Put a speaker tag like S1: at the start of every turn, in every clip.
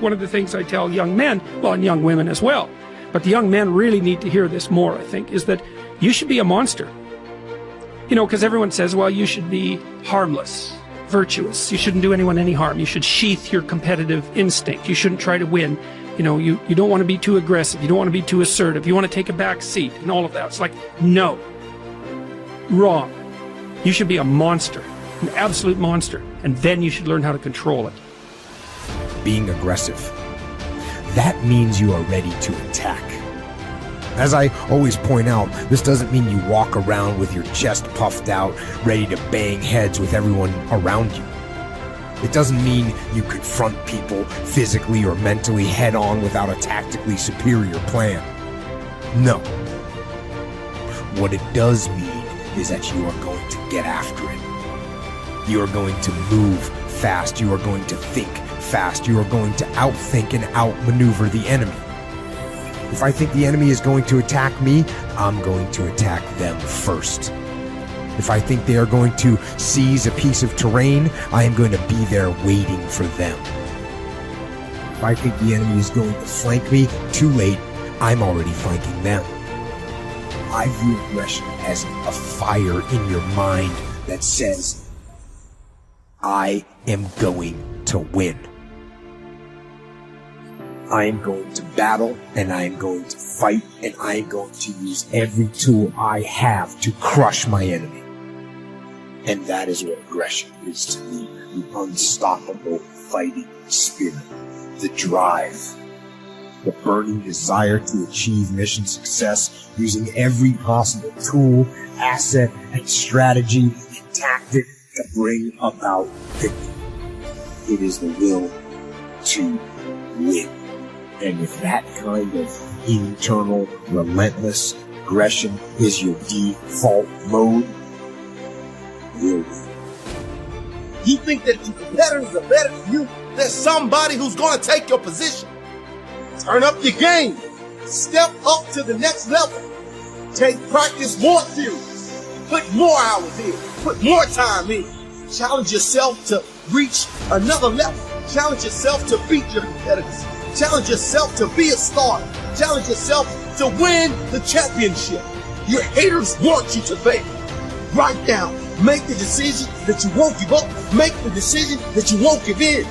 S1: one of the things I tell young men, well, and young women as well, but the young men really need to hear this more, I think, is that you should be a monster. You know, because everyone says, well, you should be harmless, virtuous. You shouldn't do anyone any harm. You should sheath your competitive instinct. You shouldn't try to win. You know, you don't want to be too aggressive. You don't want to be too assertive. You want to take a back seat and all of that. It's like, no. Wrong. You should be a monster, an absolute monster. And then you should learn how to control it.
S2: Being aggressive. That means you are ready to attack. As I always point out, this doesn't mean you walk around with your chest puffed out, ready to bang heads with everyone around you. It doesn't mean you confront people physically or mentally head on without a tactically superior plan. No. What it does mean is that you are going to get after it. You are going to move fast. You are going to think fast. You are going to outthink and outmaneuver the enemy. If I think the enemy is going to attack me, I'm going to attack them first. If I think they are going to seize a piece of terrain, I am going to be there waiting for them. If I think the enemy is going to flank me, too late, I'm already flanking them. I view aggression as a fire in your mind that says, I am going to win. I am going to battle, and I am going to fight, and I am going to use every tool I have to crush my enemy. And that is what aggression is to me, the unstoppable fighting spirit, the drive, the burning desire to achieve mission success using every possible tool, asset, and strategy and tactic to bring about victory. It is the will to win. And if that kind of internal, relentless aggression is your default mode, you'll win.
S3: You think that your competitors are better than you? There's somebody who's going to take your position. Turn up your game. Step up to the next level. Take practice more serious. Put more hours in. Put more time in. Challenge yourself to reach another level. Challenge yourself to beat your competitors. Challenge yourself to be a starter. Challenge yourself to win the championship. Your haters want you to fail. Write down. Make the decision that you won't give up. Make the decision that you won't give in.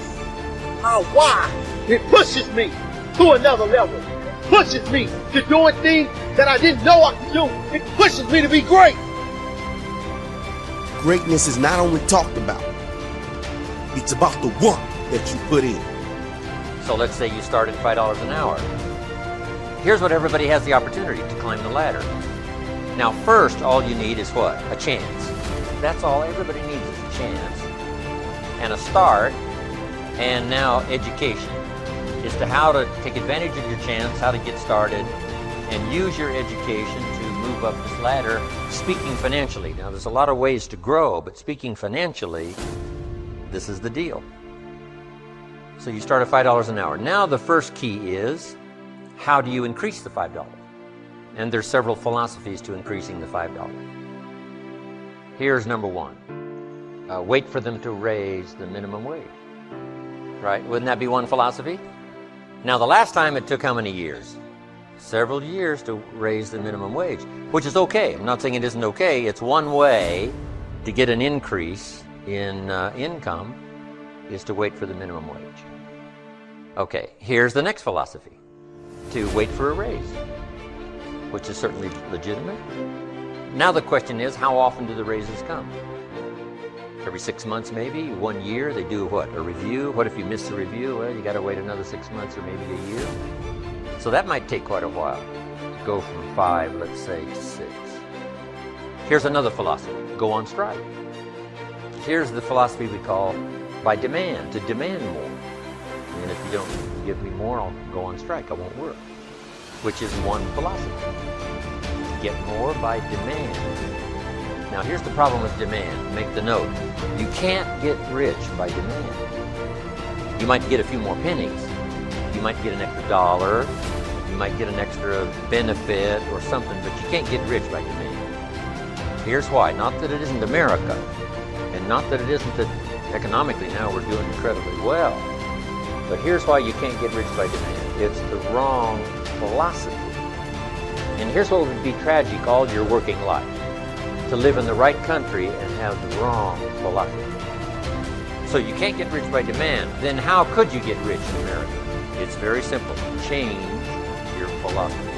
S3: My why? It pushes me to another level. It pushes me to doing things that I didn't know I could do. It pushes me to be great. Greatness is not only talked about. It's about the work that you put in.
S4: So let's say you start at $5 an hour. Here's what everybody has the opportunity to climb the ladder. Now first, all you need is what? A chance. That's all everybody needs is a chance. And a start, and now education. As to how to take advantage of your chance, how to get started, and use your education to move up this ladder, speaking financially. Now there's a lot of ways to grow, but speaking financially, this is the deal. So you start at $5 an hour. Now the first key is, how do you increase the $5? And there's several philosophies to increasing the $5. Here's number one. Wait for them to raise the minimum wage. Right? Wouldn't that be one philosophy? Now the last time it took how many years? Several years to raise the minimum wage, which is okay. I'm not saying it isn't okay. It's one way to get an increase in income is to wait for the minimum wage. Okay, here's the next philosophy. To wait for a raise, which is certainly legitimate. Now the question is, how often do the raises come? Every 6 months maybe? 1 year? They do what? A review? What if you miss the review? Well, you got to wait another 6 months or maybe a year. So that might take quite a while to go from 5, let's say, to 6. Here's another philosophy. Go on strike. Here's the philosophy we call by demand, to demand more. And if you don't give me more, I'll go on strike. I won't work. Which is one philosophy. To get more by demand. Now here's the problem with demand. Make the note. You can't get rich by demand. You might get a few more pennies. You might get an extra dollar. You might get an extra benefit or something, but you can't get rich by demand. Here's why. Not that it isn't America, and not that it isn't that economically now we're doing incredibly well. But here's why you can't get rich by demand. It's the wrong philosophy. And here's what would be tragic all your working life: to live in the right country and have the wrong philosophy. So you can't get rich by demand. Then how could you get rich in America? It's very simple. Change your philosophy.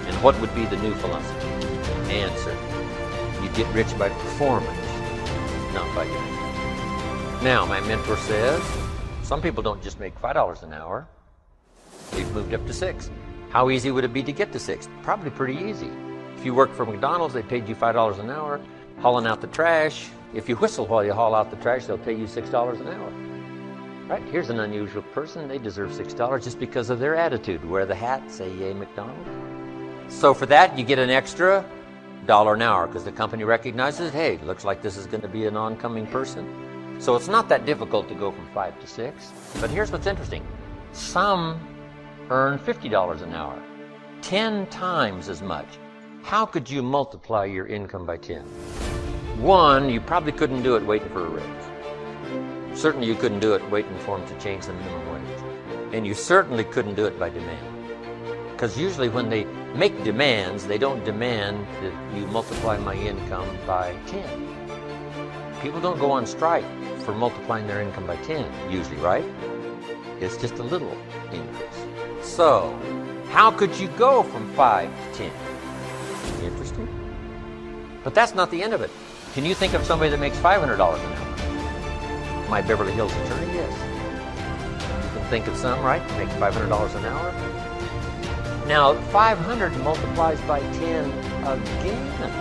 S4: And what would be the new philosophy? Answer: you get rich by performance, not by demand. Now, my mentor says, some people don't just make $5 an hour. They've moved up to $6. How easy would it be to get to $6? Probably pretty easy. If you worked for McDonald's, they paid you $5 an hour, hauling out the trash. If you whistle while you haul out the trash, they'll pay you $6 an hour. Right? Here's an unusual person. They deserve $6 just because of their attitude. Wear the hat, say yay McDonald's. So for that, you get an extra $1 an hour because the company recognizes, hey, looks like this is going to be an oncoming person. So it's not that difficult to go from 5 to 6. But here's what's interesting. Some earn $50 an hour, 10 times as much. How could you multiply your income by 10? One, you probably couldn't do it waiting for a raise. Certainly you couldn't do it waiting for them to change the minimum wage. And you certainly couldn't do it by demand. Because usually when they make demands, they don't demand that you multiply my income by 10. People don't go on strike for multiplying their income by 10, usually, right? It's just a little increase. So, how could you go from 5 to 10? Interesting. But that's not the end of it. Can you think of somebody that makes $500 an hour? My Beverly Hills attorney, yes. You can think of some, right? Make $500 an hour. Now, 500 multiplies by 10 again.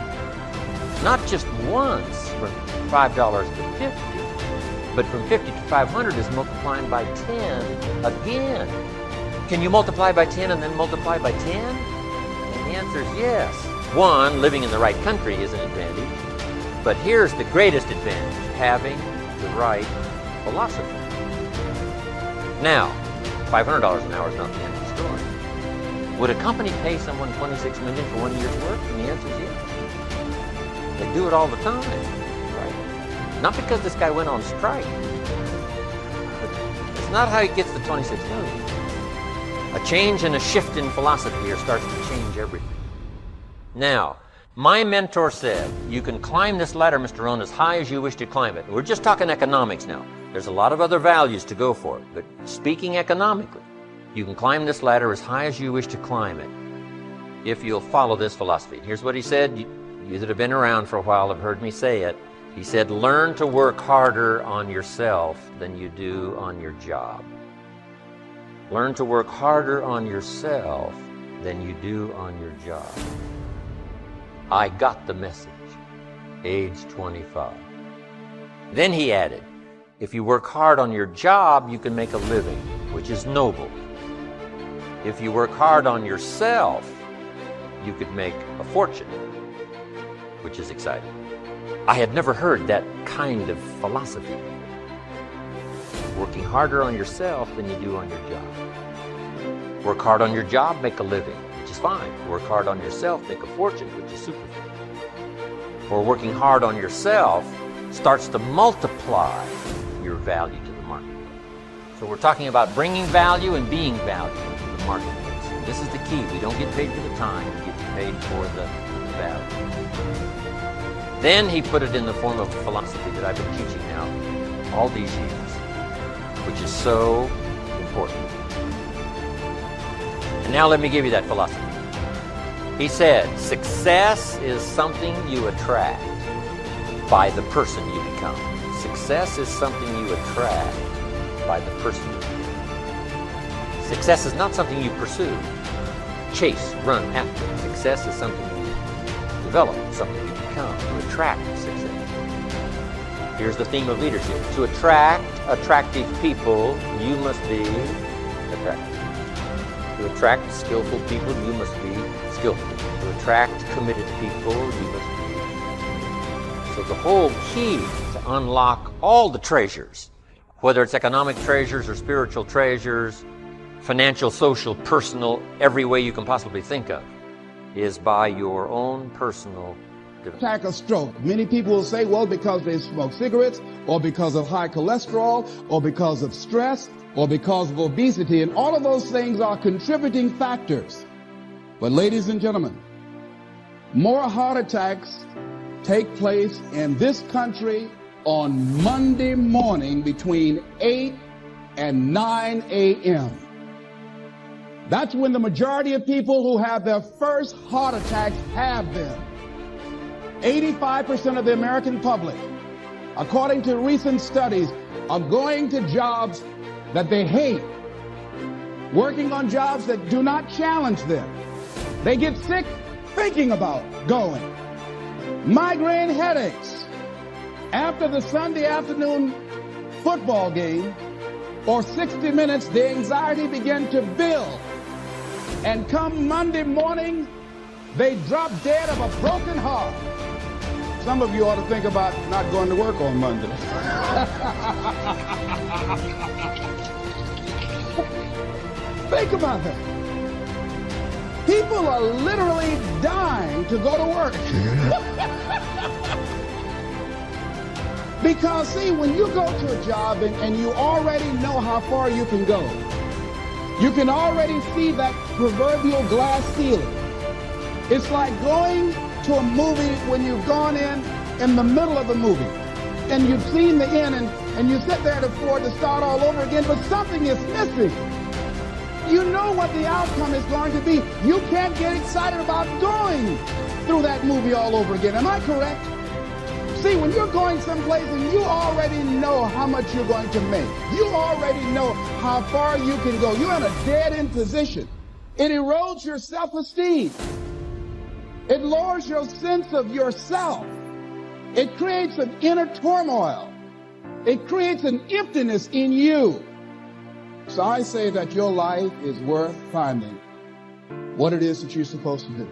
S4: Not just once from $5 to 50, but from 50 to 500 is multiplying by 10 again. Can you multiply by 10 and then multiply by 10? And the answer is yes. One, living in the right country is an advantage. But here's the greatest advantage: having the right philosophy. Now, $500 an hour is not the end of the story. Would a company pay someone $26 million for 1 year's work? And the answer is yes. They do it all the time, right? Not because this guy went on strike. But it's not how he gets the $26 million. A change and a shift in philosophy here starts to change everything. Now, my mentor said, you can climb this ladder, Mr. Rohn, as high as you wish to climb it. We're just talking economics now. There's a lot of other values to go for it, but speaking economically, you can climb this ladder as high as you wish to climb it if you'll follow this philosophy. Here's what he said. You that have been around for a while have heard me say it. He said, learn to work harder on yourself than you do on your job. Learn to work harder on yourself than you do on your job. I got the message, age 25. Then he added, if you work hard on your job, you can make a living, which is noble. If you work hard on yourself, you could make a fortune, which is exciting. I had never heard that kind of philosophy. Working harder on yourself than you do on your job. Work hard on your job, make a living, which is fine. Work hard on yourself, make a fortune, which is super fun. Or working hard on yourself starts to multiply your value to the market. So we're talking about bringing value and being value to the marketplace. And this is the key. We don't get paid for the time, we get paid for the value. Then he put it in the form of a philosophy that I've been teaching now all these years, which is so important. And now let me give you that philosophy. He said, success is something you attract by the person you become. Success is something you attract by the person you become. Success is not something you pursue, chase, run after. Success is something you develop, something you become, to attract success. Here's the theme of leadership. To attract attractive people, you must be attractive. To attract skillful people, you must be skillful. To attract committed people, you must be. So the whole key to unlock all the treasures, whether it's economic treasures or spiritual treasures, financial, social, personal, every way you can possibly think of, is by your own personal development.
S5: Attack a stroke. Many people will say, well, because they smoke cigarettes, or because of high cholesterol, or because of stress. or because of obesity, and all of those things are contributing factors. But ladies and gentlemen, more heart attacks take place in this country on Monday morning between 8 and 9 a.m. That's when the majority of people who have their first heart attacks have them. 85% of the American public, according to recent studies, are going to jobs that they hate, working on jobs that do not challenge them. They get sick thinking about going. Migraine headaches after the Sunday afternoon football game or 60 minutes, the anxiety began to build. And come Monday morning, they drop dead of a broken heart. Some of you ought to think about not going to work on Monday. Think about that. People are literally dying to go to work. Because, see, when you go to a job and you already know how far you can go, you can already see that proverbial glass ceiling. It's like going to a movie when you've gone in the middle of the movie and you've seen the end and you sit there to start all over again, but something is missing. You know what the outcome is going to be. You can't get excited about going through that movie all over again. Am I correct? See, when you're going someplace and you already know how much you're going to make, you already know how far you can go, you're in a dead-end position. It erodes your self-esteem. It lowers your sense of yourself. It creates an inner turmoil. It creates an emptiness in you. So I say that your life is worth finding what it is that you're supposed to do.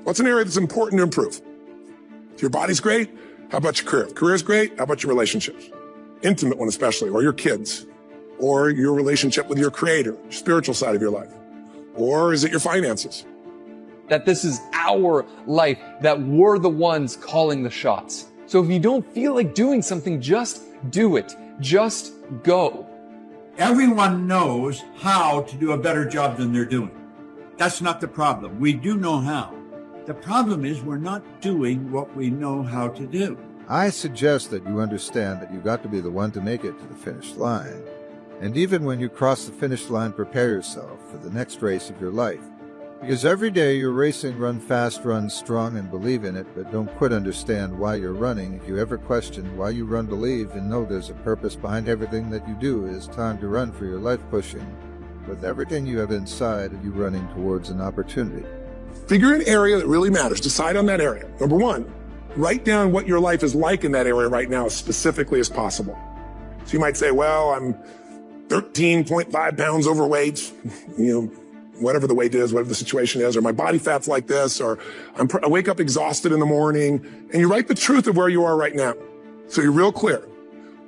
S6: What's an area that's important to improve? If your body's great, how about your career? If career's great, how about your relationships? Intimate one especially, or your kids, or your relationship with your creator, spiritual side of your life. Or is it your finances?
S7: That this is our life, that we're the ones calling the shots. So if you don't feel like doing something, just do it. Just go.
S8: Everyone knows how to do a better job than they're doing. That's not the problem. We do know how. The problem is we're not doing what we know how to do.
S9: I suggest that you understand that you've got to be the one to make it to the finish line. And even when you cross the finish line, prepare yourself for the next race of your life. Because every day you're racing, run fast, run strong, and believe in it, but don't quite understand why you're running. If you ever question why you run, believe, and know there's a purpose behind everything that you do. It is time to run for your life, pushing with everything you have inside of you, running towards an opportunity.
S6: Figure an area that really matters. Decide on that area. Number one, write down what your life is like in that area right now as specifically as possible. So you might say, well, I'm 13.5 pounds overweight, whatever the weight is, whatever the situation is, or my body fat's like this, or I wake up exhausted in the morning, and you write the truth of where you are right now. So you're real clear.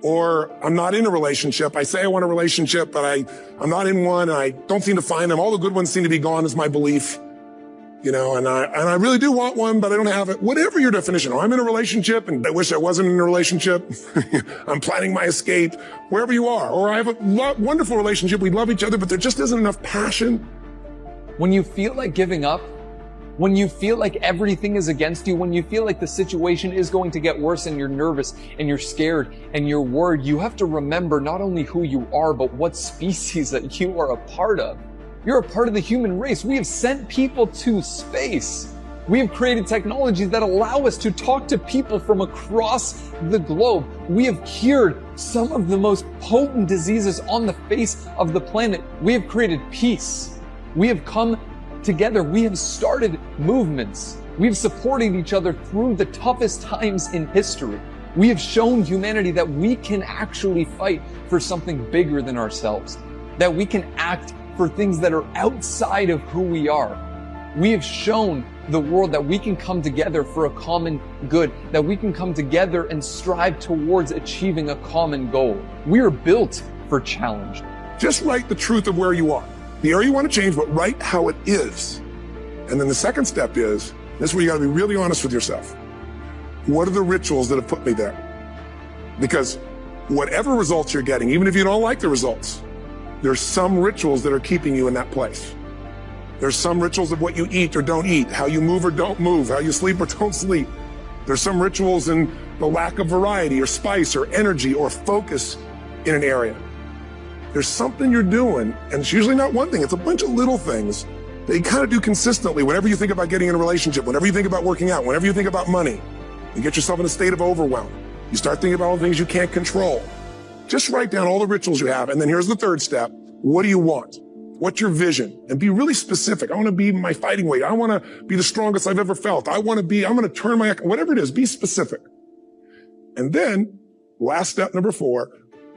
S6: Or I'm not in a relationship. I say I want a relationship, but I'm not in one, and I don't seem to find them. All the good ones seem to be gone is my belief. And I really do want one, but I don't have it. Whatever your definition, or I'm in a relationship and I wish I wasn't in a relationship. I'm planning my escape, wherever you are. Or I have a wonderful relationship. We love each other, but there just isn't enough passion.
S7: When you feel like giving up, when you feel like everything is against you, when you feel like the situation is going to get worse and you're nervous and you're scared and you're worried, you have to remember not only who you are, but what species that you are a part of. You're a part of the human race. We have sent people to space. We have created technologies that allow us to talk to people from across the globe. We have cured some of the most potent diseases on the face of the planet. We have created peace. We have come together. We have started movements. We've supported each other through the toughest times in history. We have shown humanity that we can actually fight for something bigger than ourselves, that we can act for things that are outside of who we are. We have shown the world that we can come together for a common good, that we can come together and strive towards achieving a common goal. We are built for challenge.
S6: Just write the truth of where you are. The area you want to change, but write how it is. And then the second step is, this is where you got to be really honest with yourself. What are the rituals that have put me there? Because whatever results you're getting, even if you don't like the results, there's some rituals that are keeping you in that place. There's some rituals of what you eat or don't eat, how you move or don't move, how you sleep or don't sleep. There's some rituals in the lack of variety or spice or energy or focus in an area. There's something you're doing, and it's usually not one thing, it's a bunch of little things that you kind of do consistently whenever you think about getting in a relationship, whenever you think about working out, whenever you think about money. You get yourself in a state of overwhelm. You start thinking about all the things you can't control. Just write down all the rituals you have, and then here's the third step. What do you want? What's your vision? And be really specific. I want to be my fighting weight. I want to be the strongest I've ever felt. I'm going to turn whatever it is, be specific. And then, last step number 4.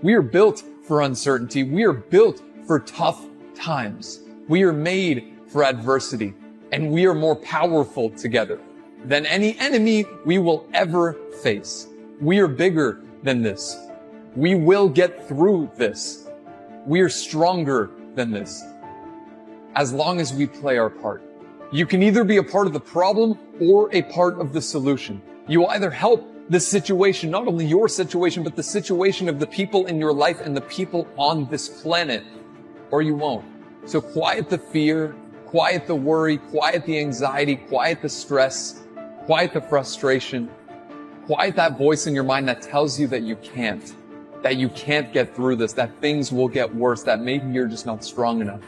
S7: We are built for uncertainty. We are built for tough times. We are made for adversity, and we are more powerful together than any enemy we will ever face. We are bigger than this. We will get through this. We are stronger than this. As long as we play our part. You can either be a part of the problem or a part of the solution. You will either help this situation, not only your situation, but the situation of the people in your life and the people on this planet, or you won't. So quiet the fear, quiet the worry, quiet the anxiety, quiet the stress, quiet the frustration, quiet that voice in your mind that tells you that you can't get through this, that things will get worse, that maybe you're just not strong enough.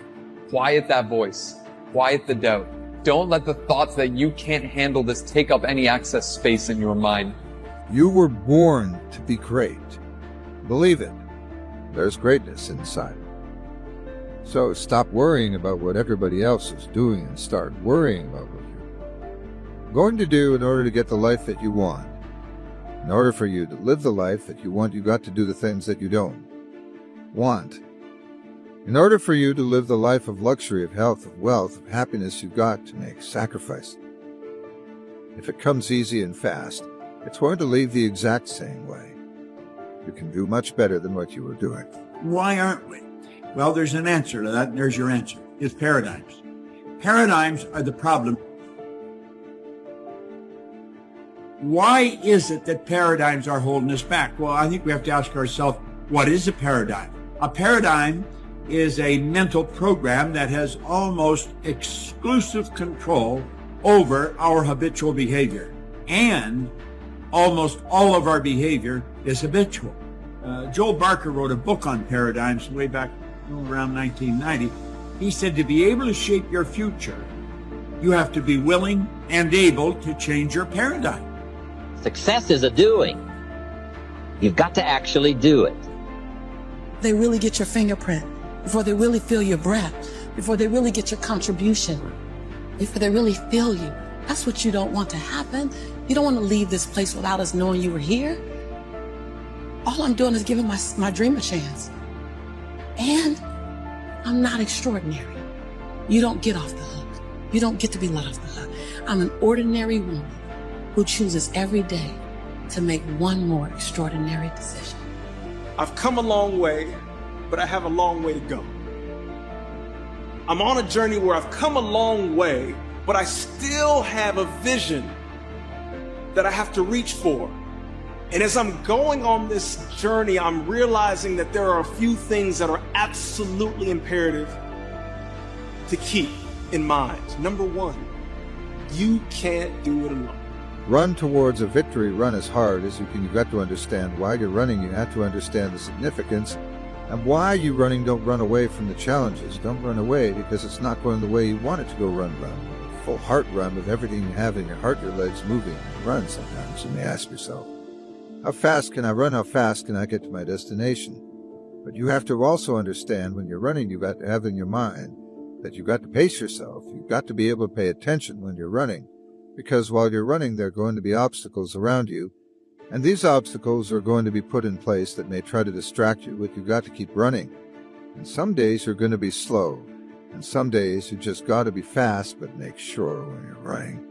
S7: Quiet that voice, quiet the doubt. Don't let the thoughts that you can't handle this take up any access space in your mind.
S9: You were born to be great. Believe it. There's greatness inside. So stop worrying about what everybody else is doing and start worrying about what you're going to do in order to get the life that you want. In order for you to live the life that you want, you got to do the things that you don't want. In order for you to live the life of luxury, of health, of wealth, of happiness, you've got to make sacrifice. If it comes easy and fast, it's going to leave the exact same way. You can do much better than what you were doing.
S8: Why aren't we? Well, there's an answer to that, and there's your answer. It's paradigms. Paradigms are the problem. Why is it that paradigms are holding us back? Well, I think we have to ask ourselves, what is a paradigm? A paradigm is a mental program that has almost exclusive control over our habitual behavior. And almost all of our behavior is habitual. Joel Barker wrote a book on paradigms way back around 1990. He said to be able to shape your future, you have to be willing and able to change your paradigm.
S4: Success is a doing. You've got to actually do it.
S10: They really get your fingerprint, before they really feel your breath, before they really get your contribution, before they really feel you. That's what you don't want to happen. You don't want to leave this place without us knowing you were here. All I'm doing is giving my dream a chance. And I'm not extraordinary. You don't get off the hook. You don't get to be let off the hook. I'm an ordinary woman who chooses every day to make one more extraordinary decision.
S3: I've come a long way, but I have a long way to go. I'm on a journey where I've come a long way, but I still have a vision that I have to reach for. And as I'm going on this journey, I'm realizing that there are a few things that are absolutely imperative to keep in mind. Number one, you can't do it alone.
S9: Run towards a victory. Run as hard as you can. You've got to understand why you're running. You have to understand the significance and why you're running. Don't run away from the challenges. Don't run away because it's not going the way you want it to go. Run. Full heart run with everything you have in your heart, your legs moving. Run sometimes. You may ask yourself, how fast can I run? How fast can I get to my destination? But you have to also understand when you're running, you've got to have in your mind that you've got to pace yourself. You've got to be able to pay attention when you're running. Because while you're running, there are going to be obstacles around you, and these obstacles are going to be put in place that may try to distract you, but you've got to keep running. And some days you're going to be slow, and some days you just got to be fast, but make sure when you're running.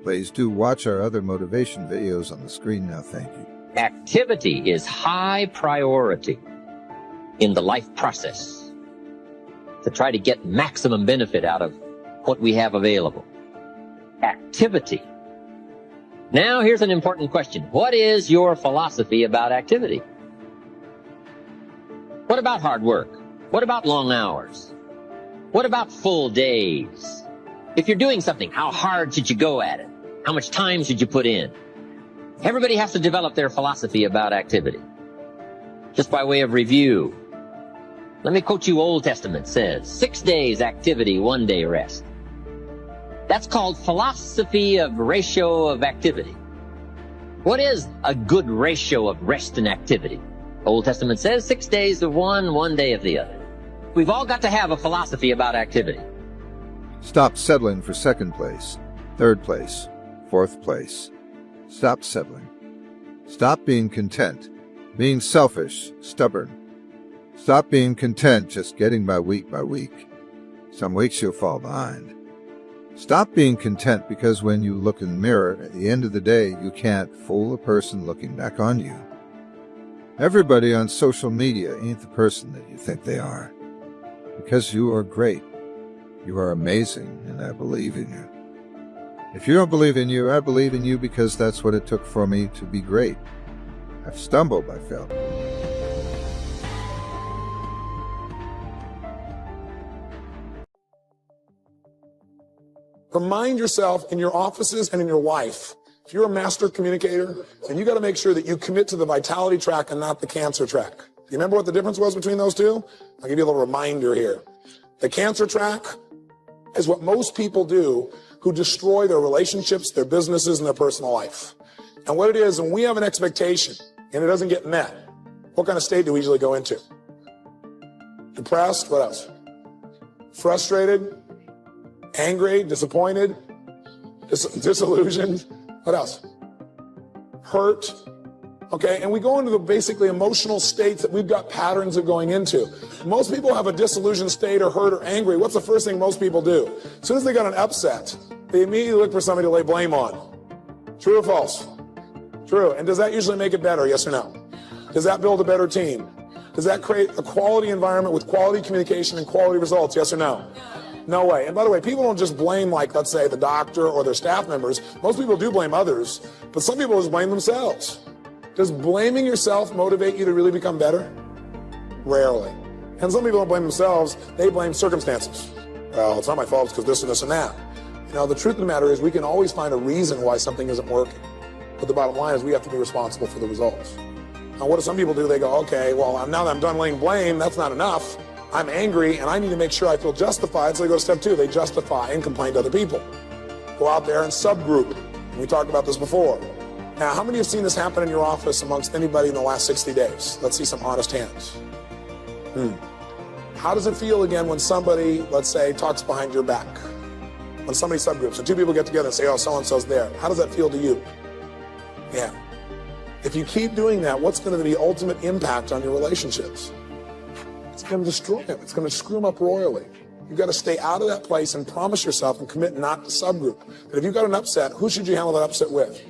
S9: Please do watch our other motivation videos on the screen now. Thank you.
S4: Activity is high priority in the life process to try to get maximum benefit out of what we have available. Activity. Now here's an important question. What is your philosophy about activity? What about hard work? What about long hours? What about full days? If you're doing something, how hard should you go at it? How much time should you put in? Everybody has to develop their philosophy about activity. Just by way of review, let me quote you. Old Testament says, 6 days activity, 1 day rest. That's called philosophy of ratio of activity. What is a good ratio of rest and activity? Old Testament says 6 days of one, 1 day of the other. We've all got to have a philosophy about activity.
S9: Stop settling for second place, third place, fourth place. Stop settling. Stop being content, being selfish, stubborn. Stop being content just getting by week by week. Some weeks you'll fall behind. Stop being content because when you look in the mirror, at the end of the day, you can't fool the person looking back on you. Everybody on social media ain't the person that you think they are. Because you are great. You are amazing, and I believe in you. If you don't believe in you, I believe in you because that's what it took for me to be great. I've stumbled, I failed.
S6: Remind yourself in your offices and in your life, if you're a master communicator, then you got to make sure that you commit to the vitality track and not the cancer track. You remember what the difference was between those two? I'll give you a little reminder here. The cancer track is what most people do who destroy their relationships, their businesses, and their personal life. And what it is, when we have an expectation and it doesn't get met, what kind of state do we usually go into? Depressed, what else? Frustrated, angry, disappointed, disillusioned, what else? Hurt, okay? And we go into the basically emotional states that we've got patterns of going into. Most people have a disillusioned state or hurt or angry. What's the first thing most people do? As soon as they got an upset, they immediately look for somebody to lay blame on. True or false? True. And does that usually make it better, yes or no? Does that build a better team? Does that create a quality environment with quality communication and quality results, yes or no? No way. And by the way, people don't just blame, like, let's say, the doctor or their staff members. Most people do blame others, but some people just blame themselves. Does blaming yourself motivate you to really become better? Rarely. And some people don't blame themselves, they blame circumstances. Well, it's not my fault, it's because this and this and that. You know, the truth of the matter is we can always find a reason why something isn't working. But the bottom line is we have to be responsible for the results. Now, what do some people do? They go, okay, well, now that I'm done laying blame, that's not enough. I'm angry and I need to make sure I feel justified. So they go to step 2. They justify and complain to other people. Go out there and subgroup. We talked about this before. Now, how many have seen this happen in your office amongst anybody in the last 60 days? Let's see some honest hands. How does it feel again when somebody, let's say, talks behind your back? When somebody subgroups, so 2 people get together and say, oh, so-and-so's there. How does that feel to you? Yeah. If you keep doing that, what's going to be the ultimate impact on your relationships? It's going to destroy them. It's going to screw them up royally. You've got to stay out of that place and promise yourself and commit not to subgroup. But if you've got an upset, who should you handle that upset with?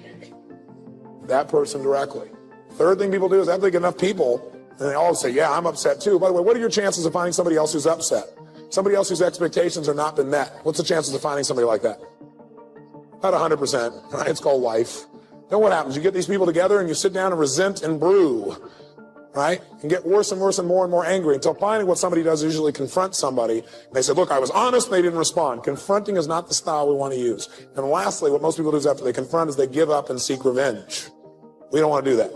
S6: That person directly. Third thing people do is after they get enough people, and they all say, yeah, I'm upset too. By the way, what are your chances of finding somebody else who's upset? Somebody else whose expectations are not been met. What's the chances of finding somebody like that? About 100%. Right? It's called life. Then what happens? You get these people together and you sit down and resent and brew. Right? And get worse and worse and more angry until finally what somebody does is usually confront somebody. And they say, look, I was honest and they didn't respond. Confronting is not the style we want to use. And lastly, what most people do is after they confront is they give up and seek revenge. We don't want to do that.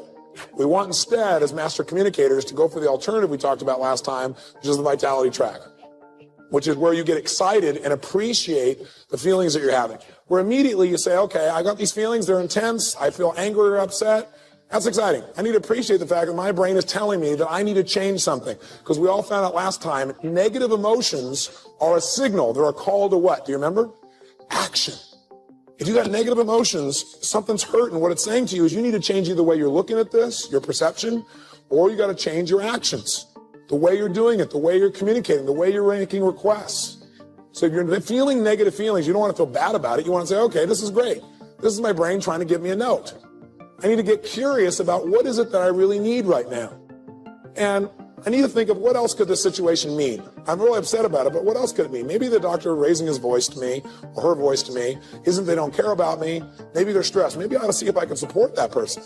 S6: We want instead, as master communicators, to go for the alternative we talked about last time, which is the vitality track, which is where you get excited and appreciate the feelings that you're having. Where immediately you say, okay, I got these feelings, they're intense, I feel angry or upset. That's exciting. I need to appreciate the fact that my brain is telling me that I need to change something. Because we all found out last time, negative emotions are a signal. They're a call to what? Do you remember? Action. If you got negative emotions, something's hurting. What it's saying to you is you need to change either the way you're looking at this, your perception, or you got to change your actions. The way you're doing it, the way you're communicating, the way you're making requests. So if you're feeling negative feelings, you don't want to feel bad about it. You want to say, okay, this is great. This is my brain trying to give me a note. I need to get curious about what is it that I really need right now. And I need to think of what else could this situation mean. I'm really upset about it, but what else could it mean? Maybe the doctor raising his voice to me or her voice to me isn't they don't care about me. Maybe they're stressed. Maybe I ought to see if I can support that person.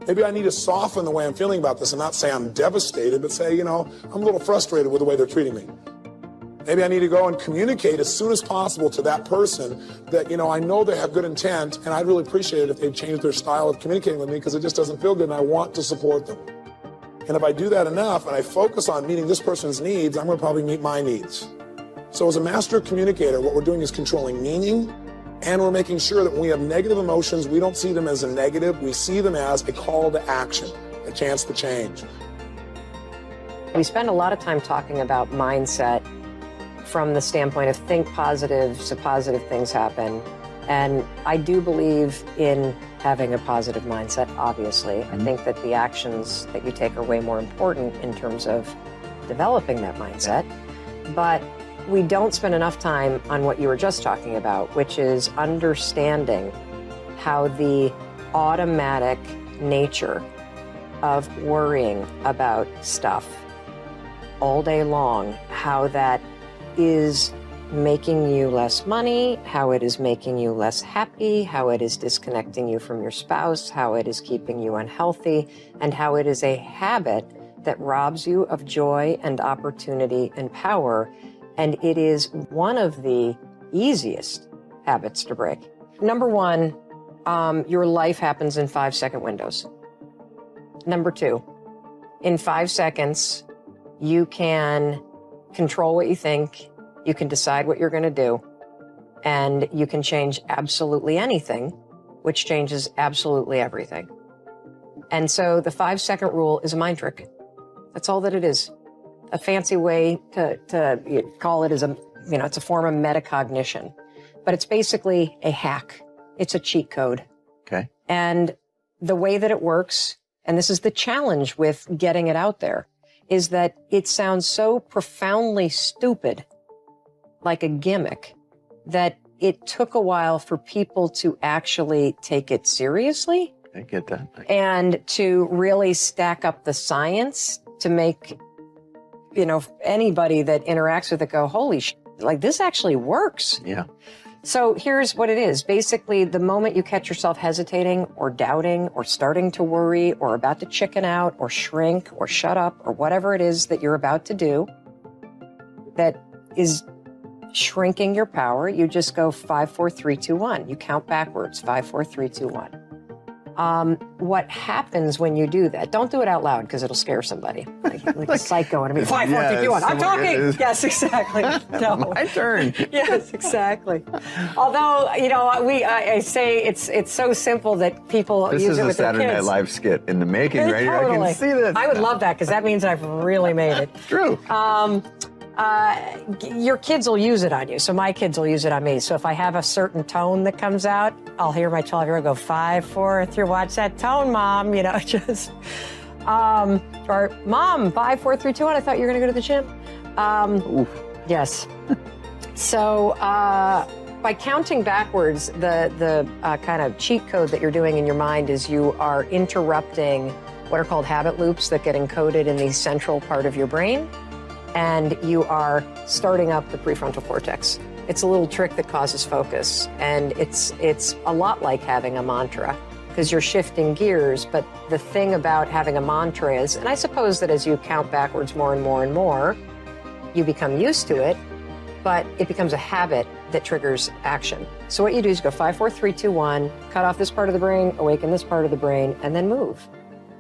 S6: Maybe I need to soften the way I'm feeling about this and not say I'm devastated, but say, I'm a little frustrated with the way they're treating me. Maybe I need to go and communicate as soon as possible to that person that, I know they have good intent, and I'd really appreciate it if they'd change their style of communicating with me because it just doesn't feel good and I want to support them. And if I do that enough and I focus on meeting this person's needs, I'm going to probably meet my needs. So as a master communicator, what we're doing is controlling meaning, and we're making sure that when we have negative emotions, we don't see them as a negative, we see them as a call to action, a chance to change.
S11: We spend a lot of time talking about mindset from the standpoint of think positive so positive things happen. And I do believe in having a positive mindset, obviously. I think that the actions that you take are way more important in terms of developing that mindset. But we don't spend enough time on what you were just talking about, which is understanding how the automatic nature of worrying about stuff all day long, how that is making you less money, how it is making you less happy, how it is disconnecting you from your spouse, how it is keeping you unhealthy, and how it is a habit that robs you of joy and opportunity and power. And it is one of the easiest habits to break. Number one, your life happens in 5-second windows. Number two, in 5 seconds, you can control what you think, you can decide what you're going to do, and you can change absolutely anything, which changes absolutely everything. And so the 5-second rule is a mind trick. That's all that it is. A fancy way to call it is it's a form of metacognition, but it's basically a hack. It's a cheat code.
S12: Okay.
S11: And the way that it works, and this is the challenge with getting it out there, is that it sounds so profoundly stupid, like a gimmick, that it took a while for people to actually take it seriously.
S12: I get that.
S11: And to really stack up the science to make, anybody that interacts with it go, holy shit, like this actually works.
S12: Yeah.
S11: So here's what it is. Basically, the moment you catch yourself hesitating or doubting or starting to worry or about to chicken out or shrink or shut up or whatever it is that you're about to do that is shrinking your power, you just go 5, 4, 3, 2, 1. You count backwards, 5, 4, 3, 2, 1. What happens when you do that? Don't do it out loud because it'll scare somebody. Like a psycho. And 5, 4, 3, 2, 1. I'm talking. Yes, exactly. No.
S12: My turn.
S11: Yes, exactly. Although, I say it's so simple that people use it with their kids.
S12: This is a Saturday Night Live skit in the making, right?
S11: Totally.
S12: I can see this.
S11: I would love that because that means I've really made it.
S12: True.
S11: Your kids will use it on you. So my kids will use it on me. So if I have a certain tone that comes out, I'll hear my 12-year-old go 5, 4, 3, watch that tone, Mom, just, or Mom, 5, 4, 3, 2, 1, I thought you were going to go to the gym. Yes. So, by counting backwards, the kind of cheat code that you're doing in your mind is you are interrupting what are called habit loops that get encoded in the central part of your brain. And you are starting up the prefrontal cortex. It's a little trick that causes focus. And it's a lot like having a mantra because you're shifting gears. But the thing about having a mantra is, and I suppose that as you count backwards more and more and more, you become used to it, but it becomes a habit that triggers action. So what you do is go 5, 4, 3, 2, 1, cut off this part of the brain, awaken this part of the brain, and then move.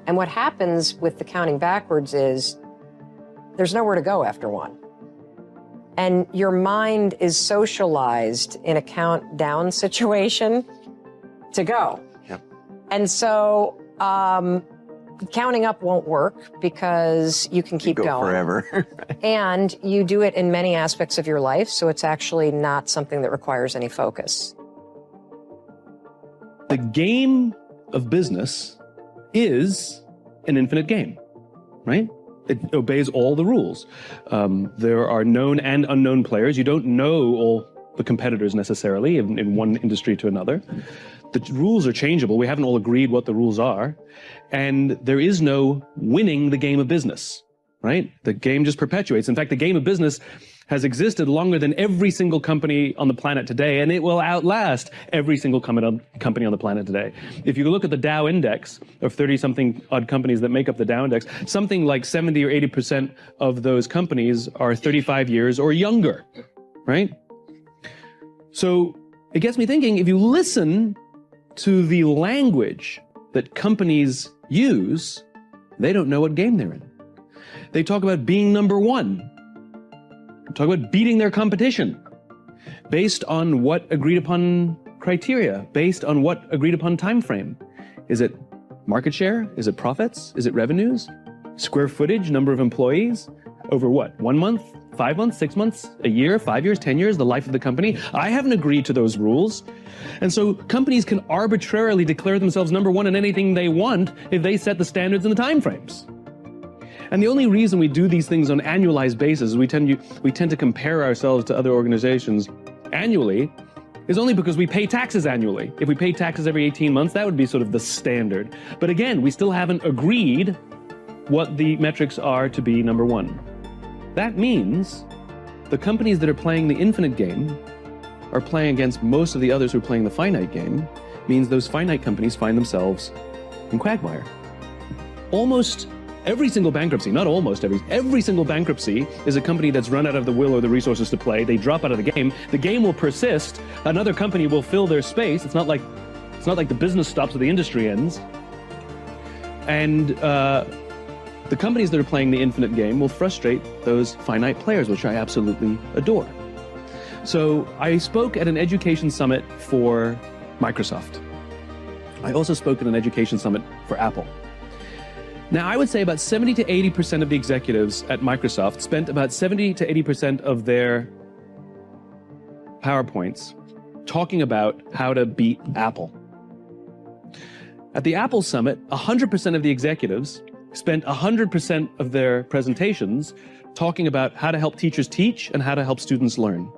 S11: And what happens with the counting backwards is there's nowhere to go after 1. And your mind is socialized in a countdown situation to go.
S12: Yep.
S11: And so counting up won't work because you can keep going
S12: forever.
S11: and you do it in many aspects of your life. So it's actually not something that requires any focus.
S13: The game of business is an infinite game, right? It obeys all the rules. There are known and unknown players. You don't know all the competitors necessarily in one industry to another. The rules are changeable. We haven't all agreed what the rules are. And there is no winning the game of business. right? The game just perpetuates. In fact, the game of business has existed longer than every single company on the planet today, and it will outlast every single company on the planet today. If you look at the Dow Index of 30-something odd companies that make up the Dow Index, something like 70 or 80% of those companies are 35 years or younger, right? So it gets me thinking, if you listen to the language that companies use, they don't know what game they're in. They talk about being number one. Talk about beating their competition based on what agreed upon criteria, based on what agreed upon time frame. Is it market share? Is it profits? Is it revenues? Square footage, number of employees? Over what? 1 month, 5 months, 6 months, a year, 5 years, 10 years, the life of the company? I haven't agreed to those rules. And so companies can arbitrarily declare themselves number one in anything they want if they set the standards and the time frames. And the only reason we do these things on an annualized basis, we tend to compare ourselves to other organizations annually, is only because we pay taxes annually. If we paid taxes every 18 months, that would be sort of the standard. But again, we still haven't agreed what the metrics are to be number one. That means the companies that are playing the infinite game are playing against most of the others who are playing the finite game, means those finite companies find themselves in quagmire. Almost every single bankruptcy, not almost every single bankruptcy is a company that's run out of the will or the resources to play. They drop out of the game. The game will persist. Another company will fill their space. It's not like the business stops or the industry ends. And the companies that are playing the infinite game will frustrate those finite players, which I absolutely adore. So I spoke at an education summit for Microsoft. I also spoke at an education summit for Apple. Now, I would say about 70 to 80% of the executives at Microsoft spent about 70 to 80% of their PowerPoints talking about how to beat Apple. At the Apple Summit, 100% of the executives spent 100% of their presentations talking about how to help teachers teach and how to help students learn.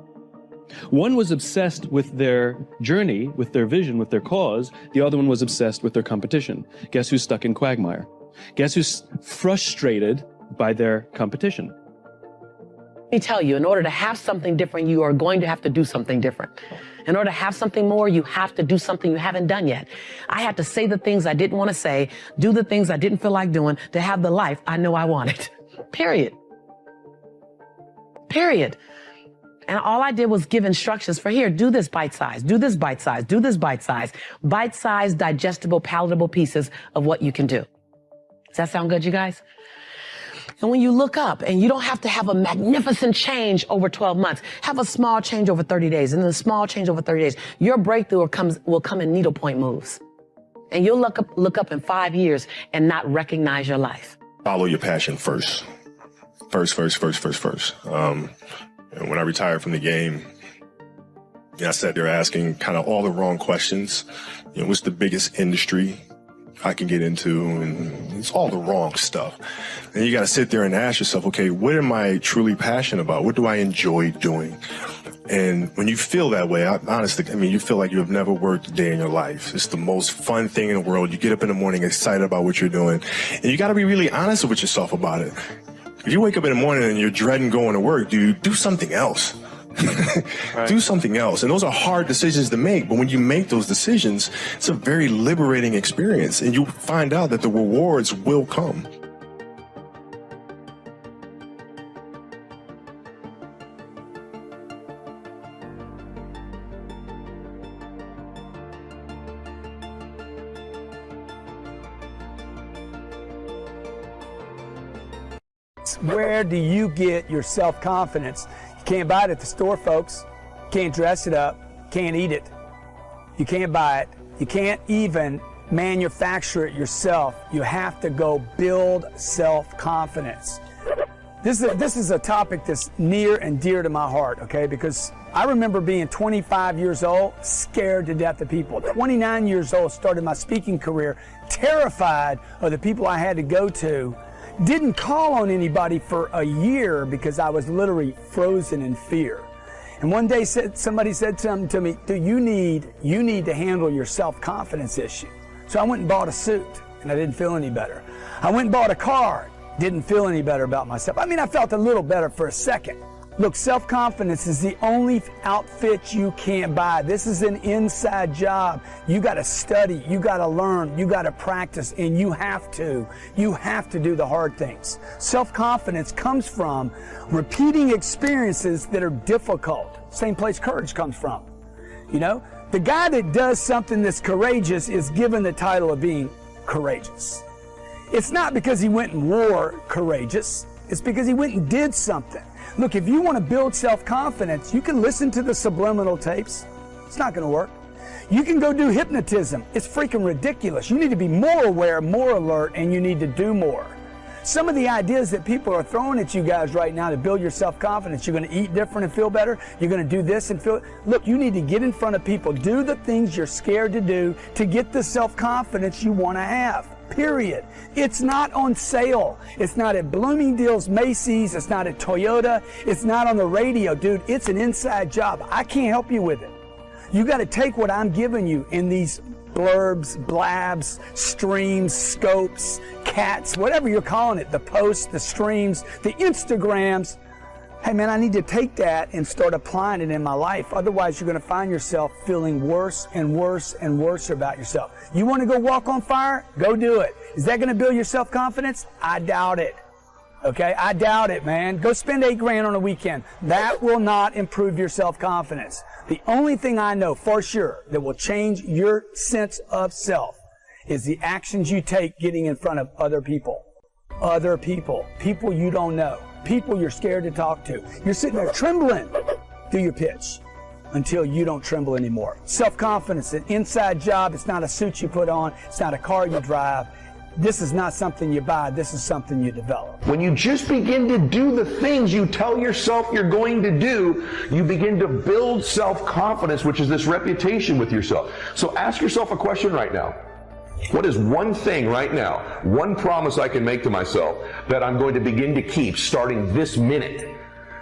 S13: One was obsessed with their journey, with their vision, with their cause. The other one was obsessed with their competition. Guess who's stuck in quagmire? Guess who's frustrated by their competition?
S10: Let me tell you, in order to have something different, you are going to have to do something different. In order to have something more, you have to do something you haven't done yet. I had to say the things I didn't want to say, do the things I didn't feel like doing to have the life I know I wanted. Period. Period. And all I did was give instructions for here, do this bite size, do this bite size, do this bite size, digestible, palatable pieces of what you can do. Does that sound good, you guys? And when you look up, and you don't have to have a magnificent change over 12 months, have a small change over 30 days, and then a small change over 30 days, your breakthrough will come in needlepoint moves. And you'll look up in 5 years and not recognize your life.
S6: Follow your passion first. First. And when I retired from the game, I sat there asking kind of all the wrong questions. What's the biggest industry I can get into? And it's all the wrong stuff. And you got to sit there and ask yourself, okay, what am I truly passionate about? What do I enjoy doing? And when you feel that way, honestly, you feel like you have never worked a day in your life. It's the most fun thing in the world. You get up in the morning excited about what you're doing. And you got to be really honest with yourself about it. If you wake up in the morning and you're dreading going to work, dude, do something else. Right. Do something else. And those are hard decisions to make. But when you make those decisions, it's a very liberating experience. And you find out that the rewards will come.
S14: Where do you get your self-confidence? You can't buy it at the store, folks. You can't dress it up. Can't eat it. You can't buy it. You can't even manufacture it yourself. You have to go build self-confidence. This is a topic that's near and dear to my heart, okay? Because I remember being 25 years old, scared to death of people. 29 years old, started my speaking career, terrified of the people I had to go to. Didn't call on anybody for a year because I was literally frozen in fear. And one day somebody said something to me, you need to handle your self-confidence issue. So I went and bought a suit and I didn't feel any better. I went and bought a car, Didn't feel any better about myself. I mean, I felt a little better for a second. Look, self-confidence is the only outfit you can't buy. This is an inside job. You got to study, you got to learn, you got to practice, and you have to do the hard things. Self-confidence comes from repeating experiences that are difficult. Same place courage comes from. You know, the guy that does something that's courageous is given the title of being courageous. It's not because he went and war courageous. It's because he went and did something. Look, if you want to build self-confidence, you can listen to the subliminal tapes. It's not going to work. You can go do hypnotism. It's freaking ridiculous. You need to be more aware, more alert, and you need to do more. Some of the ideas that people are throwing at you guys right now to build your self-confidence, you're going to eat different and feel better, you're going to do this and feel... Look, you need to get in front of people. Do the things you're scared to do to get the self-confidence you want to have. Period. It's not on sale. It's not at Bloomingdale's, Macy's. It's not at Toyota. It's not on the radio, dude. It's an inside job. I can't help you with it. You got to take what I'm giving you in these blurbs, blabs, streams, scopes, cats, whatever you're calling it, the posts, the streams, the Instagrams. Hey man, I need to take that and start applying it in my life. Otherwise, you're going to find yourself feeling worse and worse and worse about yourself. You want to go walk on fire? Go do it. Is that going to build your self-confidence? I doubt it. Okay, I doubt it, man. Go spend $8,000 on a weekend. That will not improve your self-confidence. The only thing I know for sure that will change your sense of self is the actions you take getting in front of other people. Other people. People you don't know. People you're scared to talk to. You're sitting there trembling. Do your pitch until you don't tremble anymore. Self-confidence, an inside job. It's not a suit you put on. It's not a car you drive. This is not something you buy. This is something you develop.
S15: When you just begin to do the things you tell yourself you're going to do, you begin to build self-confidence, which is this reputation with yourself. So ask yourself a question right now. What is one thing right now, one promise I can make to myself that I'm going to begin to keep starting this minute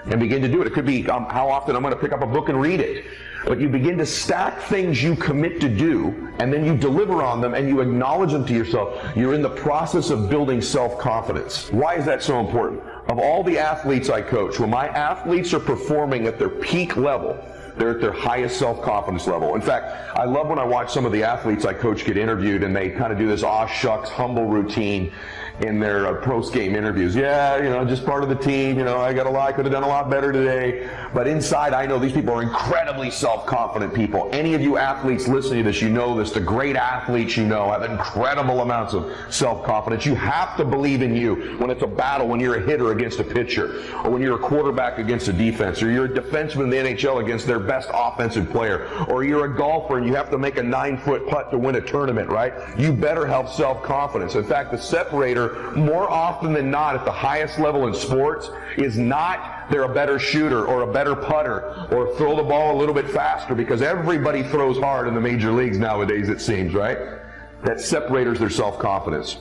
S15: and begin to do it? It could be how often I'm going to pick up a book and read it. But you begin to stack things you commit to do, and then you deliver on them and you acknowledge them to yourself. You're in the process of building self-confidence. Why is that so important? Of all the athletes I coach, when my athletes are performing at their peak level, they're at their highest self-confidence level. In fact, I love when I watch some of the athletes I coach get interviewed and they kind of do this aw shucks, humble routine in their post-game interviews. Yeah, you know, just part of the team, you know, I got a lot, I could have done a lot better today. But inside, I know these people are incredibly self-confident people. Any of you athletes listening to this, you know this. The great athletes you know have incredible amounts of self-confidence. You have to believe in you when it's a battle, when you're a hitter against a pitcher, or when you're a quarterback against a defense, or you're a defenseman in the NHL against their best offensive player, or you're a golfer and you have to make a 9-foot putt to win a tournament, right? You better have self-confidence. In fact, the separator, more often than not at the highest level in sports, is not they're a better shooter or a better putter or throw the ball a little bit faster, because everybody throws hard in the major leagues nowadays, it seems, right? That separator's their self-confidence.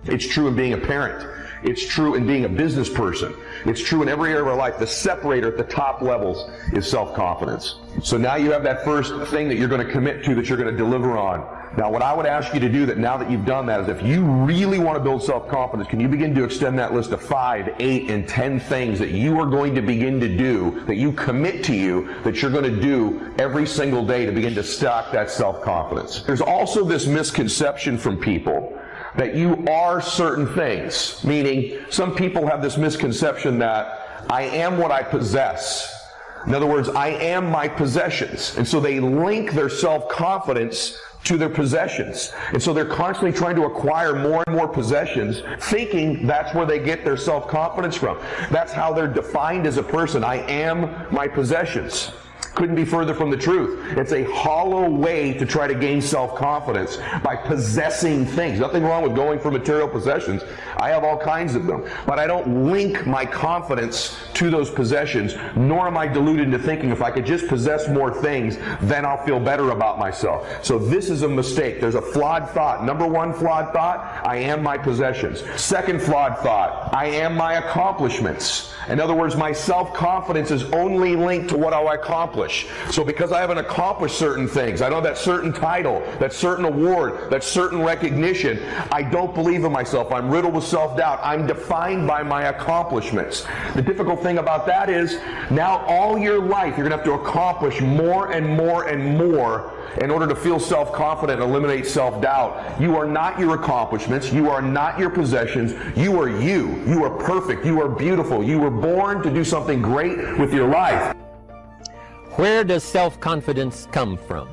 S15: It's true in being a parent. It's true in being a business person. It's true in every area of our life. The separator at the top levels is self-confidence. So now you have that first thing that you're going to commit to, that you're going to deliver on. Now, what I would ask you to do, that now that you've done that, is if you really want to build self-confidence, can you begin to extend that list of 5, 8, and 10 things that you are going to begin to do, that you commit to you, that you're going to do every single day to begin to stack that self-confidence? There's also this misconception from people that you are certain things, meaning some people have this misconception that I am what I possess. In other words, I am my possessions. And so they link their self-confidence to their possessions. And so they're constantly trying to acquire more and more possessions, thinking that's where they get their self-confidence from. That's how they're defined as a person. I am my possessions. Couldn't be further from the truth. It's a hollow way to try to gain self-confidence by possessing things. Nothing wrong with going for material possessions. I have all kinds of them. But I don't link my confidence to those possessions, nor am I deluded into thinking if I could just possess more things, then I'll feel better about myself. So this is a mistake. There's a flawed thought. Number one flawed thought, I am my possessions. Second flawed thought, I am my accomplishments. In other words, my self-confidence is only linked to what I accomplish. So because I haven't accomplished certain things, I don't have that certain title, that certain award, that certain recognition, I don't believe in myself. I'm riddled with self-doubt. I'm defined by my accomplishments. The difficult thing about that is now all your life you're going to have to accomplish more and more and more in order to feel self-confident and eliminate self-doubt. You are not your accomplishments. You are not your possessions. You are you. You are perfect. You are beautiful. You were born to do something great with your life.
S4: Where does self-confidence come from?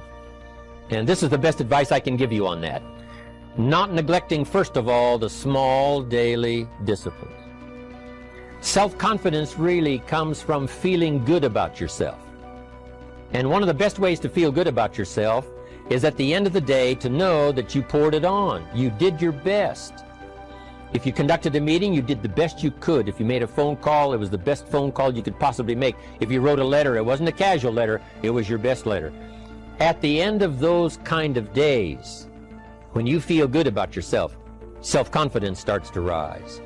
S4: And this is the best advice I can give you on that. Not neglecting, first of all, the small daily disciplines. Self-confidence really comes from feeling good about yourself. And one of the best ways to feel good about yourself is at the end of the day to know that you poured it on. You did your best. If you conducted a meeting, you did the best you could. If you made a phone call, it was the best phone call you could possibly make. If you wrote a letter, it wasn't a casual letter, it was your best letter. At the end of those kind of days, when you feel good about yourself, self-confidence starts to rise.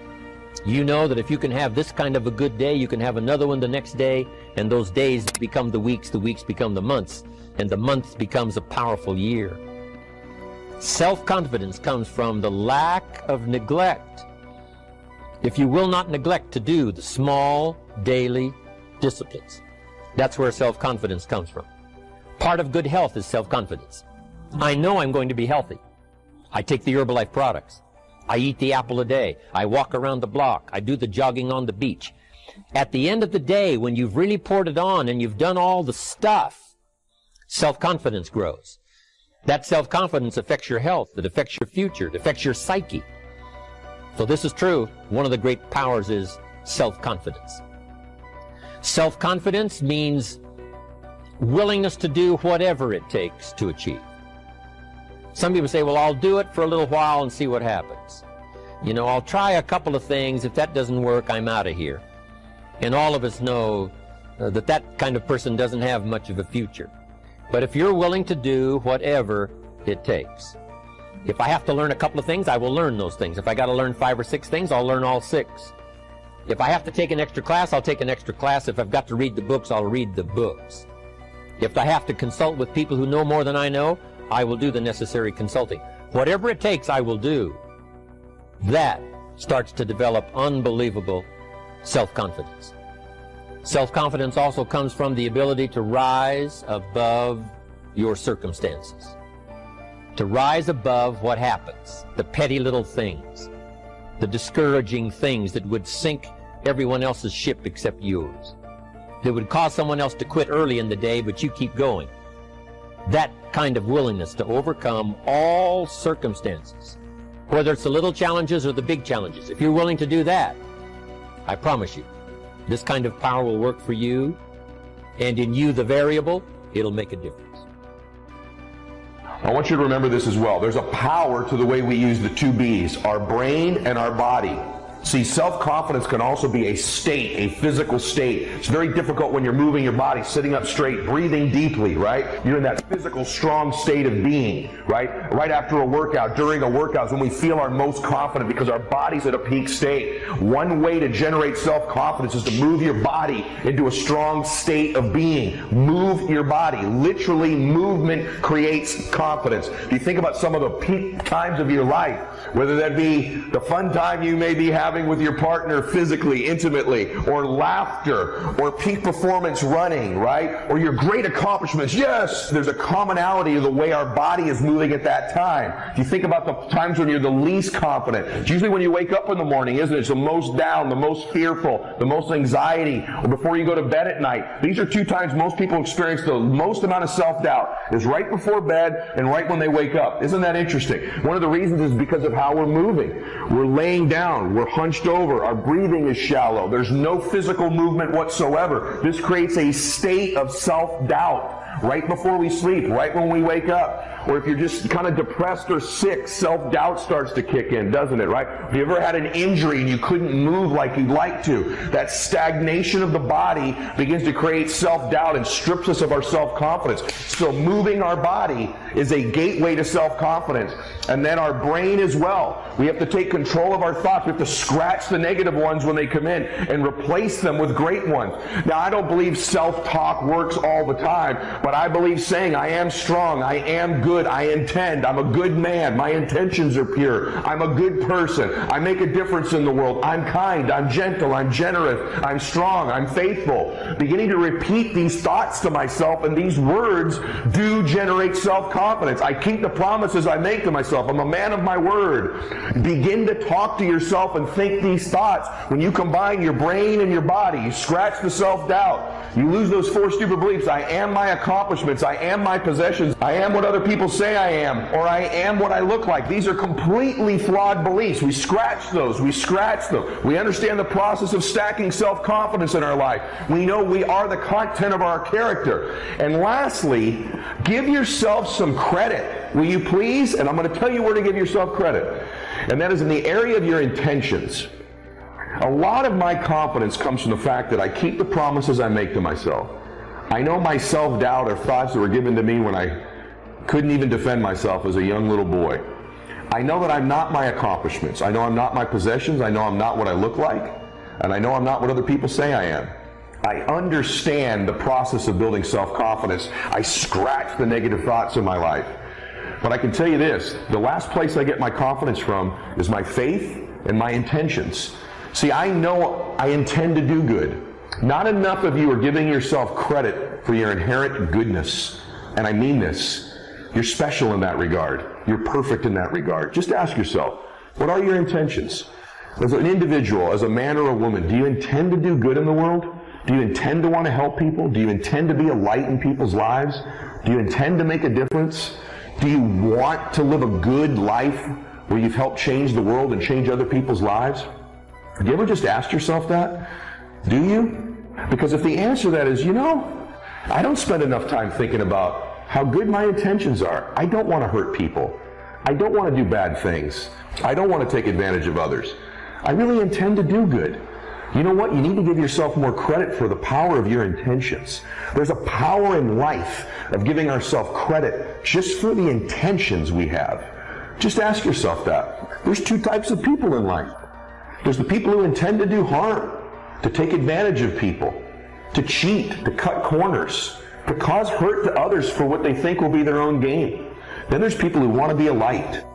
S4: You know that if you can have this kind of a good day, you can have another one the next day, and those days become the weeks become the months, and the month becomes a powerful year. Self-confidence comes from the lack of neglect. If you will not neglect to do the small daily disciplines, that's where self-confidence comes from. Part of good health is self-confidence. I know I'm going to be healthy. I take the Herbalife products. I eat the apple a day. I walk around the block. I do the jogging on the beach. At the end of the day, when you've really poured it on and you've done all the stuff, self-confidence grows. That self-confidence affects your health. It affects your future. It affects your psyche. So this is true. One of the great powers is self-confidence. Self-confidence means willingness to do whatever it takes to achieve. Some people say, well, I'll do it for a little while and see what happens. You know, I'll try a couple of things. If that doesn't work, I'm out of here. And all of us know that that kind of person doesn't have much of a future. But if you're willing to do whatever it takes, if I have to learn a couple of things, I will learn those things. If I got to learn 5 or 6 things, I'll learn all 6. If I have to take an extra class, I'll take an extra class. If I've got to read the books, I'll read the books. If I have to consult with people who know more than I know, I will do the necessary consulting. Whatever it takes, I will do. That starts to develop unbelievable self-confidence. Self-confidence also comes from the ability to rise above your circumstances. To rise above what happens, the petty little things, the discouraging things that would sink everyone else's ship except yours, that would cause someone else to quit early in the day, but you keep going. That kind of willingness to overcome all circumstances, whether it's the little challenges or the big challenges. If you're willing to do that, I promise you, this kind of power will work for you, and in you, the variable, it'll make a difference.
S15: I want you to remember this as well. There's a power to the way we use the 2 B's, our brain and our body. See, self-confidence can also be a state, a physical state. It's very difficult when you're moving your body, sitting up straight, breathing deeply, right? You're in that physical, strong state of being, right? Right after a workout, during a workout is when we feel our most confident because our body's at a peak state. One way to generate self-confidence is to move your body into a strong state of being. Move your body. Literally, movement creates confidence. You think about some of the peak times of your life, whether that be the fun time you may be having with your partner physically, intimately, or laughter, or peak performance running, right? Or your great accomplishments. Yes, there's a commonality of the way our body is moving at that time. If you think about the times when you're the least confident, it's usually when you wake up in the morning, isn't it? It's the most down, the most fearful, the most anxiety, or before you go to bed at night. These are 2 times most people experience the most amount of self-doubt, is right before bed and right when they wake up. Isn't that interesting? One of the reasons is because of how we're moving. We're laying down, we're hunched over, our breathing is shallow, there's no physical movement whatsoever. This creates a state of self-doubt. right before we sleep, right when we wake up. Or if you're just kind of depressed or sick, self-doubt starts to kick in, doesn't it, right? Have you ever had an injury and you couldn't move like you'd like to? That stagnation of the body begins to create self-doubt and strips us of our self-confidence. So moving our body is a gateway to self-confidence. And then our brain as well. We have to take control of our thoughts. We have to scratch the negative ones when they come in and replace them with great ones. Now, I don't believe self-talk works all the time, but I believe saying, I am strong, I am good, I intend, I'm a good man, my intentions are pure, I'm a good person, I make a difference in the world, I'm kind, I'm gentle, I'm generous, I'm strong, I'm faithful. Beginning to repeat these thoughts to myself, and these words do generate self-confidence. I keep the promises I make to myself. I'm a man of my word. Begin to talk to yourself and think these thoughts. When you combine your brain and your body, you scratch the self-doubt. You lose those 4 stupid beliefs. I am my accomplishments. I am my possessions. I am what other people say I am, or I am what I look like. These are completely flawed beliefs. We scratch those. We scratch them. We understand the process of stacking self-confidence in our life. We know we are the content of our character. And lastly, give yourself some credit. Will you please? And I'm going to tell you where to give yourself credit. And that is in the area of your intentions. A lot of my confidence comes from the fact that I keep the promises I make to myself. I know my self-doubt are thoughts that were given to me when I couldn't even defend myself as a young little boy. I know that I'm not my accomplishments. I know I'm not my possessions. I know I'm not what I look like. And I know I'm not what other people say I am. I understand the process of building self-confidence. I scratch the negative thoughts in my life. But I can tell you this, the last place I get my confidence from is my faith and my intentions. See, I know I intend to do good. Not enough of you are giving yourself credit for your inherent goodness. And I mean this. You're special in that regard. You're perfect in that regard. Just ask yourself, what are your intentions? As an individual, as a man or a woman, do you intend to do good in the world? Do you intend to want to help people? Do you intend to be a light in people's lives? Do you intend to make a difference? Do you want to live a good life where you've helped change the world and change other people's lives? Have you ever just asked yourself that? Do you? Because if the answer to that is, I don't spend enough time thinking about how good my intentions are. I don't want to hurt people. I don't want to do bad things. I don't want to take advantage of others. I really intend to do good. You know what? You need to give yourself more credit for the power of your intentions. There's a power in life of giving ourselves credit just for the intentions we have. Just ask yourself that. There's 2 types of people in life. There's the people who intend to do harm, to take advantage of people, to cheat, to cut corners, to cause hurt to others for what they think will be their own gain. Then there's people who want to be a light.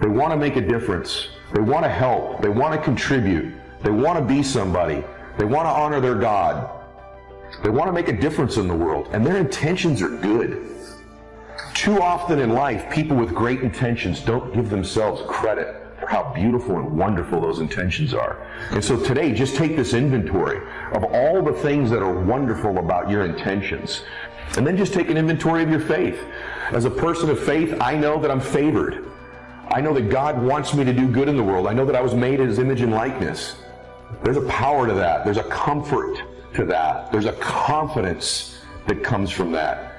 S15: They want to make a difference. They want to help. They want to contribute. They want to be somebody. They want to honor their God. They want to make a difference in the world, and their intentions are good. Too often in life, people with great intentions don't give themselves credit for how beautiful and wonderful those intentions are. And so today, just take this inventory of all the things that are wonderful about your intentions, and then just take an inventory of your faith. As a person of faith, I know that I'm favored. I know that God wants me to do good in the world. I know that I was made in His image and likeness. There's a power to that. There's a comfort to that. There's a confidence that comes from that.